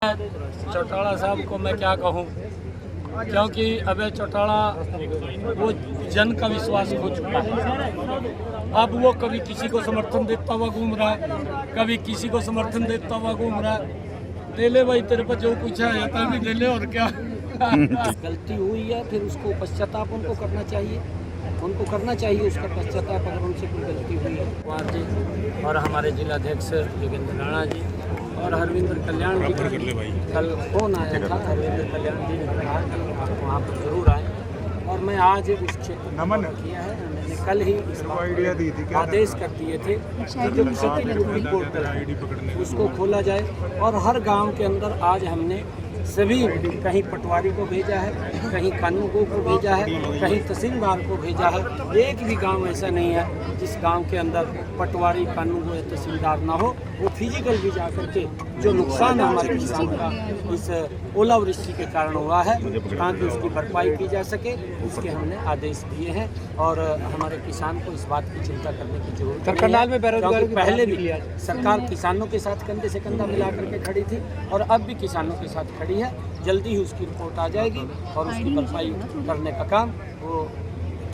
चौटाला साहब को मैं क्या कहूँ, क्योंकि अभय चौटाला वो जन का विश्वास खो चुका है। अब वो कभी किसी को समर्थन देता हुआ घूम रहा है, कभी किसी को समर्थन देता हुआ घूम रहा है। ले ले भाई, तेरे पर जो कुछ है आता भी ले ले, और क्या। गलती हुई है फिर उसको पश्चाताप उनको करना चाहिए, उसका पश्चाताप अगर उनसे कोई गलती हुई है। कुमार जी और हमारे जिलाध्यक्ष योगेंद्र राणा जी और हरविंद्र कल्याण जी का कल फोन आया था। हरविंद्र कल्याण जी ने कहा कि आप वहाँ पर जरूर आए, और मैं आज इस क्षेत्र में किया है। मैंने कल ही इस आदेश कर दिए थे कि जो क्षतिपूर्ति पोर्टल उसको खोला जाए, और हर गांव के अंदर आज हमने सभी, कहीं पटवारी को भेजा है, कहीं कानूनगो को भेजा है, कहीं तहसीलदार को भेजा है। एक भी गांव ऐसा नहीं है जिस गांव के अंदर पटवारी, कानूनगो या तहसीलदार ना हो। वो फिजिकल भी जा करके जो नुकसान हमारे किसान का इस ओलावृष्टि के कारण हुआ है, ताकि उसकी भरपाई की जा सके, उसके हमने आदेश दिए हैं। और हमारे किसान को इस बात की चिंता करने की जरूरत है। करनाल में बेरोजगारी पहले भी सरकार किसानों के साथ कंधे से कंधा मिला करके खड़ी थी, और अब भी किसानों के साथ खड़ी है। जल्दी ही उसकी रिपोर्ट आ जाएगी और उसकी भरपाई करने का काम वो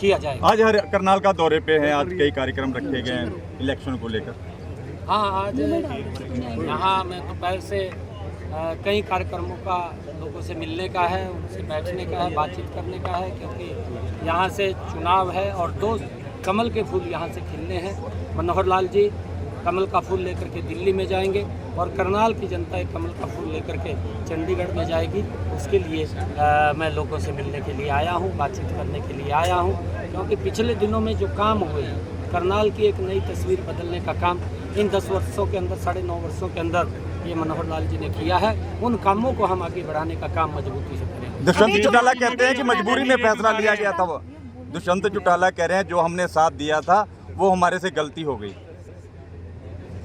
किया जाएगा। आज हर करनाल का दौरे पे हैं, आज कई कार्यक्रम रखे गए हैं इलेक्शन को लेकर। हाँ, आज यहाँ मैं दोपहर से कई कार्यक्रमों का लोगों से मिलने का है, उनसे बैठने का है, बातचीत करने का है, क्योंकि यहाँ से चुनाव है और 2 कमल के फूल यहाँ से खिलने हैं। मनोहर लाल जी कमल का फूल लेकर के दिल्ली में जाएंगे, और करनाल की जनता एक कमल का फूल लेकर के चंडीगढ़ में जाएगी। उसके लिए मैं लोगों से मिलने के लिए आया हूँ, बातचीत करने के लिए आया हूँ, क्योंकि पिछले दिनों में जो काम हुए हैं, करनाल की एक नई तस्वीर बदलने का काम इन 10 वर्षों के अंदर, 9.5 वर्षों के अंदर ये मनोहर लाल जी ने किया है। उन कामों को हम आगे बढ़ाने का काम मजबूती से करेंगे। दुष्यंत चौटाला कहते हैं कि मजबूरी में फैसला लिया गया था। वो दुष्यंत चौटाला कह रहे हैं जो हमने साथ दिया था वो हमारे से गलती हो गई।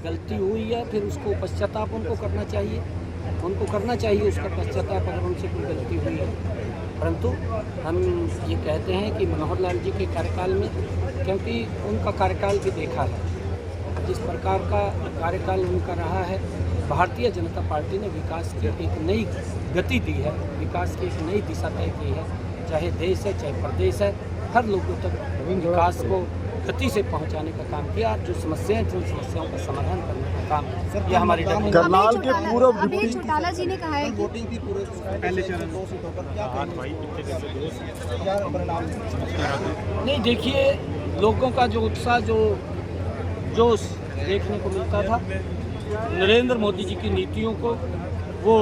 गलती हुई है फिर उसको पश्चाताप उनको करना चाहिए, उसका पश्चाताप अगर उनसे कोई गलती हुई है। परंतु हम ये कहते हैं कि मनोहर लाल जी के कार्यकाल में, क्योंकि उनका कार्यकाल भी देखा है, जिस प्रकार का कार्यकाल उनका रहा है, भारतीय जनता पार्टी ने विकास की एक नई गति दी है, विकास की एक नई दिशा तय की है। चाहे देश है, चाहे प्रदेश है, हर लोगों तक विकास को गति से पहुंचाने का काम किया। जो समस्याएं थी, उन समस्याओं का समाधान करने का काम ये हमारी करनाल के पूर्व अभय चौटाला जी ने कहा है कि वोटिंग की पूरे पहले चरण 2 सीटों पर क्या नहीं, देखिए, लोगों का जो उत्साह, जो जोश देखने को मिलता था, नरेंद्र मोदी जी की नीतियों को वो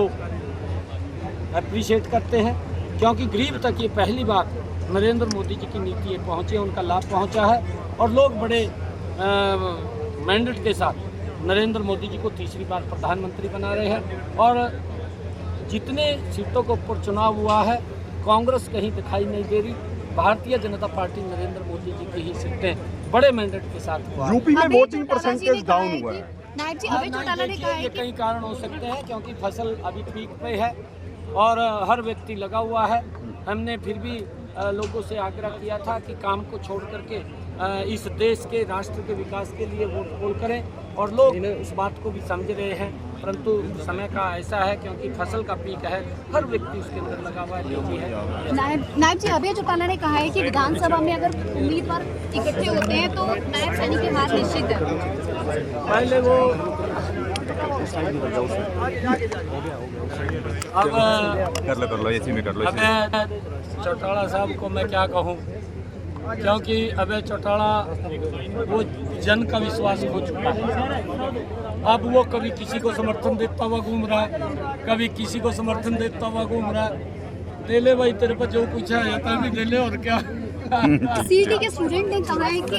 अप्रिशिएट करते हैं, क्योंकि गरीब तक ये पहली बार नरेंद्र मोदी जी की नीति पहुँचे, उनका लाभ पहुँचा है। और लोग बड़े मैंडेट के साथ नरेंद्र मोदी जी को तीसरी बार प्रधानमंत्री बना रहे हैं। और जितने सीटों के ऊपर चुनाव हुआ है, कांग्रेस कहीं दिखाई नहीं दे रही। भारतीय जनता पार्टी, नरेंद्र मोदी जी की ही सीटें बड़े मैंडेट के साथ हुआ। यूपी में वोटिंग परसेंटेज डाउन हुआ है। नायब जी, अभय चौटाला ने कहा है ये कि कई कारण हो सकते हैं, क्योंकि फसल अभी पीक पे है और हर व्यक्ति लगा हुआ है। हमने फिर भी लोगों से आग्रह किया था कि काम को छोड़ करके इस देश के, राष्ट्र के विकास के लिए वोट पोल करें, और लोग उस बात को भी समझ रहे हैं। परंतु समय का ऐसा है, क्योंकि फसल का पीक है, हर व्यक्ति उसके अंदर लगा हुआ है, जो भी है। नायब जी, अभय चौटाला ने कहा है कि विधानसभा में अगर उम्मीदवार इकट्ठे होते हैं तो नायब सैनी की हार निश्चित है। पहले वो अब कर लो इसी में कर लो। अभय चौटाला साहब को मैं क्या कहूँ, क्योंकि अभय चौटाला वो जन का विश्वास खो चुका है। अब वो कभी किसी को समर्थन देता हुआ घूम रहा है, कभी किसी को समर्थन देता हुआ घूम रहा है। ले ले भाई, तेरे पर जो कुछ है आता भी ले ले, और क्या। सीटी के स्टूडेंट ने कहा है कि